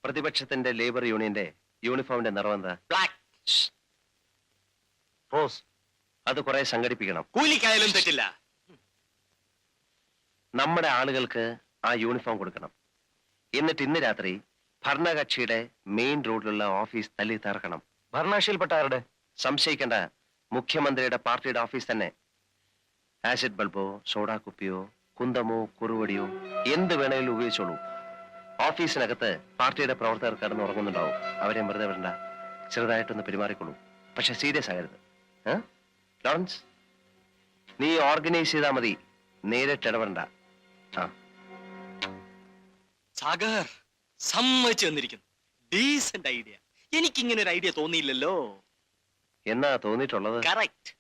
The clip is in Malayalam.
പ്രതിപക്ഷത്തിന്റെ ലേബർ യൂണിയന്റെ യൂണിഫോമിന്റെ നിറം എന്താ? ബ്ലാക്ക്. റോസ്. അത് കുറെ സംഘടിപ്പിക്കണം. കൂലിക്കായാലും തെറ്റില്ല. നമ്മുടെ ആളുകൾക്ക് ആ യൂണിഫോം കൊടുക്കണം. എന്നിട്ട് ഇന്ന് രാത്രി ഭരണകക്ഷിയുടെ മെയിൻ റോഡിലുള്ള ഓഫീസ് തല്ലി തകർക്കണം. ഭരണകക്ഷിയിൽപ്പെട്ട ആരുടെ? സംശയിക്കേണ്ട, മുഖ്യമന്ത്രിയുടെ പാർട്ടിയുടെ ഓഫീസ് തന്നെ. ആസിഡ് ബൾബോ സോഡാ കുപ്പിയോ കുന്തമോ കുറുവടിയോ എന്ത് വേണേലും ഉപയോഗിച്ചോളൂ. ഓഫീസിനകത്ത് പാർട്ടിയുടെ പ്രവർത്തകർ കിടന്ന് ഉറങ്ങുന്നുണ്ടാവും. അവരെ വെറുതെ വിടണ്ട. ചെറുതായിട്ടൊന്ന് പെരുമാറിക്കൊള്ളൂ. പക്ഷെ സീരിയസ് ആകരുത്. ലോറൻസ്, നീ ഓർഗനൈസ് ചെയ്താൽ മതി, നേരിട്ട് ഇടപെടണ്ട. സാഗർ സമ്മതിച്ചു വന്നിരിക്കുന്നു. Decent idea. എനിക്കിങ്ങനെ ഒരു ഐഡിയ തോന്നിയില്ലല്ലോ. എന്നാ തോന്നിയിട്ടുള്ളത്? കറക്റ്റ്.